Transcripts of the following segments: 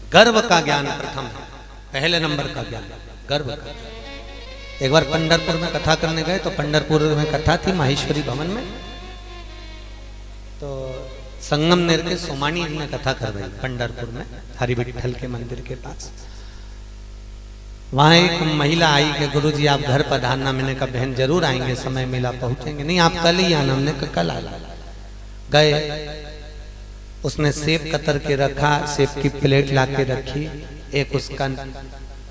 गर्व का ज्ञान प्रथम है, पहले नंबर का ज्ञान गर्व का। एक बार पंढरपुर में कथा करने गए तो पंढरपुर में कथा थी माहेश्वरी भवन में, तो संगमनेर के सोमानी जी ने कथा करवाई पंढरपुर में हरि विठल के मंदिर के पास। वहां एक महिला आई कि गुरुजी आप घर पधारना। मैंने कहा बहन जरूर आएंगे, समय मिला पहुंचेंगे। नहीं आप कल ही आना। हमने कहा कल आ गए। उसने सेब कतर के रखा, सेब की प्लेट ला के रखी। एक उसका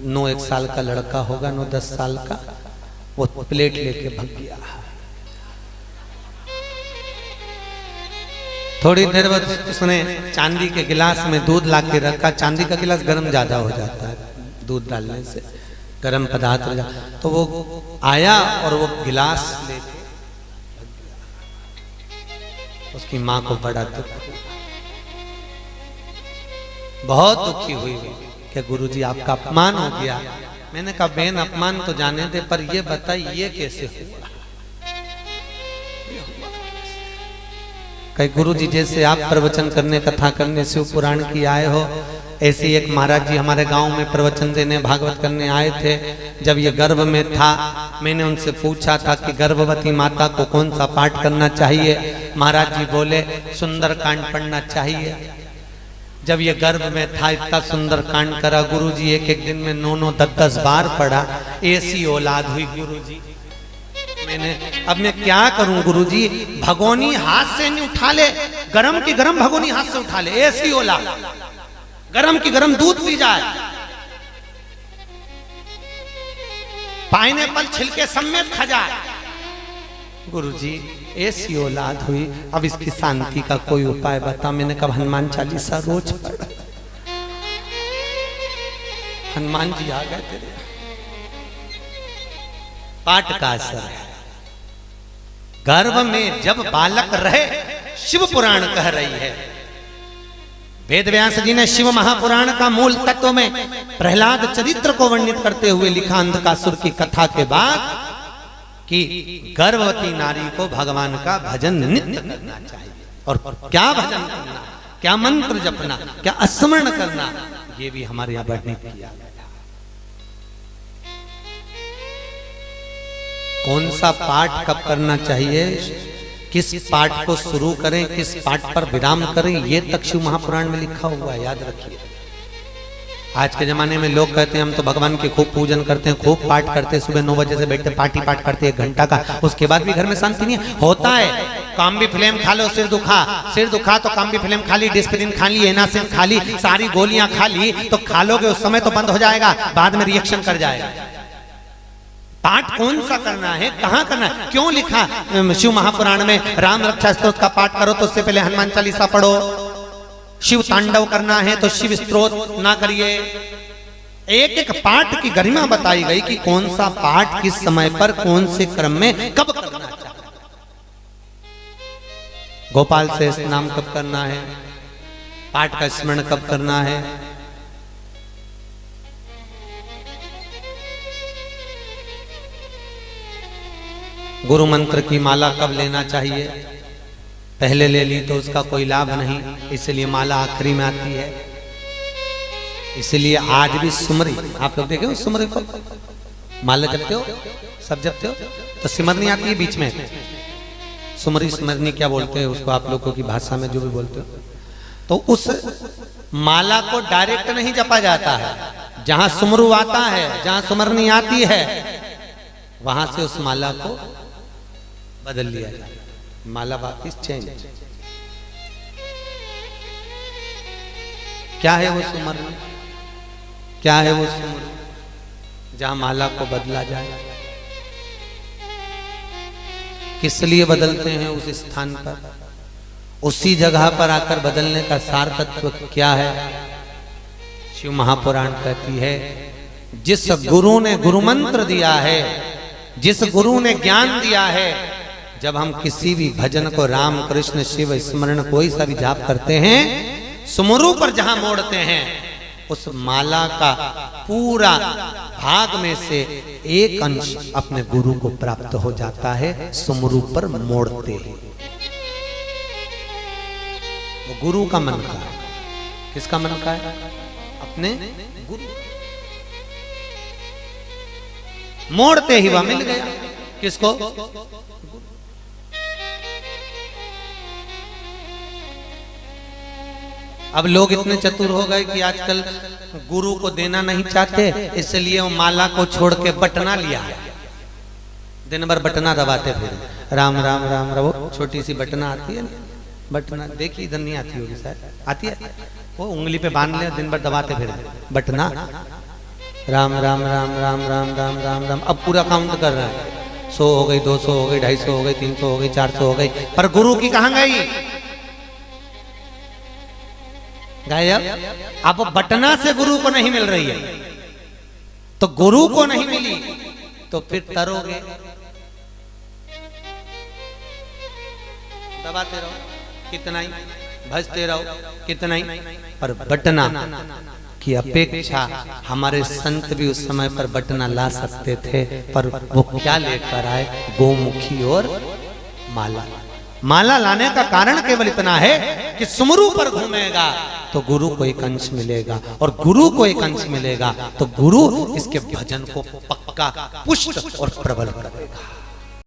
9-1 साल का लड़का होगा, 9-10 साल का, वो प्लेट लेके भाग गया। थोड़ी देर बाद उसने चांदी के गिलास में दूध ला के रखा। चांदी का गिलास गर्म ज्यादा हो जाता है, दूध डालने से गर्म पदार्थ हो जाता। तो वो आया और वो गिलास लेके उसकी माँ को बड़ा दुख, बहुत दुखी हुई कि गुरुजी आपका अपमान हो गया। मैंने कहा बहन अपमान तो जाने दे, पर ये बताइए ये कैसे हुआ? कहीं गुरुजी जैसे आप प्रवचन करने कथा करने शिव पुराण की आए हो, ऐसे एक महाराज जी हमारे गांव में प्रवचन देने भागवत करने आए थे। जब ये गर्भ में था मैंने उनसे पूछा था कि गर्भवती माता को कौन सा पाठ करना चाहिए। महाराज जी बोले सुंदर कांड पढ़ना चाहिए। जब ये गर्भ में था इतना सुंदर कांड करा गुरुजी, एक दिन में 9-9, 10-10 बार पढ़ा। ऐसी औलाद हुई गुरुजी। मैंने अब मैं क्या करूं गुरुजी? भगोनी हाथ से नहीं उठा ले, गरम की गरम भगोनी हाथ से उठा ले। ऐसी औलाद, गरम की गरम दूध पी जाए, पाइनएप्पल छिलके समेत खा जाए। गुरुजी ऐसी औलाद हुई, अब इसकी शांति का कोई उपाय बता। मैंने कहा हनुमान चालीसा रोज पढ़। हनुमान जी आ गए तेरे पाठ का असर है। गर्भ में जब बालक रहे, शिव पुराण कह रही है। वेद व्यास जी ने शिव महापुराण का मूल तत्व में प्रहलाद चरित्र को वर्णित करते हुए लिखा अंधकासुर की कथा के बाद कि गर्भवती नारी को भगवान का भजन नित्य करना चाहिए। और क्या भजन करना, क्या मंत्र जपना, क्या स्मरण करना, ये भी हमारे यहाँ वर्णित किया गया। कौन सा पाठ कब करना चाहिए, किस पाठ को शुरू करें, किस पाठ पर विराम करें, ये तक शिव महापुराण में लिखा हुआ है, याद रखिए। आज के जमाने में लोग कहते हैं हम तो भगवान के खूब पूजन करते हैं, खूब पाठ करते हैं, सुबह 9 बजे से बैठते पाठ करते हैं 1 घंटा का, उसके बाद भी घर में शांति नहीं है। होता है काम्बी फिल्म खा लो, सिर दुखा तो काम्बी फिल्म खा ली, डिस्प्रिन खा ली, एनासिन खा ली, सारी गोलियां खा ली, तो खा लोगे उस समय तो बंद हो जाएगा, बाद में रिएक्शन कर जाएगा। पाठ कौन सा करना है, कहां करना है, क्यों लिखा शिव महापुराण में राम रक्षा स्तोत्र का पाठ करो तो उससे पहले हनुमान चालीसा पढ़ो। शिव तांडव करना है तो शिव स्तोत्र ना करिए। एक एक पाठ की गरिमा बताई गई कि कौन सा पाठ किस समय पर कौन से क्रम में कब करना चाहिए। गोपाल से नाम कब करना है, पाठ का स्मरण कब करना है। गुरु मंत्र की माला कब लेना चाहिए, पहले ले ली तो उसका कोई लाभ नहीं, इसलिए माला आखिरी में आती है। इसलिए आज भी सुमरी, आप लोग देखे सुमरी को माला जपते हो, सब जपते हो, तो सिमरनी आती है बीच में। सुमरी सिमरनी क्या बोलते हैं उसको आप लोगों की भाषा में जो भी बोलते हो। तो उस माला को डायरेक्ट नहीं जपा जाता है, जहां सुमरू आता है, जहां सुमरनी आती है, वहां से उस माला को बदल लिया जाए, माला वापिस चेंज। क्या है वो सुमरनी, क्या है वो सुमरनी जहां माला को बदला जाए? किस लिए बदलते हैं उस स्थान पर, उसी जगह पर आकर बदलने का सार तत्व क्या है? शिव महापुराण कहती है जिस गुरु ने गुरु मंत्र दिया है, जिस गुरु ने ज्ञान दिया है, जब हम किसी भी भजन को राम कृष्ण शिव स्मरण कोई सा भी जाप करते हैं, सुमरु पर जहां मोड़ते हैं, उस माला का पूरा भाग में से एक अंश अपने गुरु को प्राप्त हो जाता है। सुमरु पर मोड़ते हैं, वो गुरु का मन का है। किसका मन का है? अपने गुरु। मोड़ते ही वह मिल गया किसको? अब लोग इतने चतुर हो गए कि आजकल गुरु को देना नहीं चाहते, इसलिए वो माला को छोड़ के बटना लिया है। दिन भर बटना दबाते फिर, राम राम राम राम। वो छोटी सी बटना आती है ना, बटना देखी, इधर नहीं आती होगी शायद, आती है, वो उंगली पे बांध ले, दिन भर दबाते फिर बटना, राम राम राम राम राम राम राम राम। अब पूरा काउंट कर रहा है, 100 हो गई, 200 हो गई, 250 हो गई, 300 हो गई, 400 हो गई, पर गुरु की कहां गई? गायब। अब बटना से गुरु को नहीं मिल रही है, तो गुरु को नहीं मिली तो फिर तरोगे, दबाते रहो कितना ही, भजते रहो कितना ही, पर बटना की अपेक्षा हमारे संत भी उस समय पर बटना ला सकते थे, पर वो क्या लेकर आए? गोमुखी और माला। माला लाने का कारण केवल इतना है कि सुमरू पर घूमेगा तो गुरु को एक अंश मिलेगा, और गुरु को एक अंश मिलेगा तो गुरु इसके भजन को पक्का पुष्ट और प्रबल करेगा।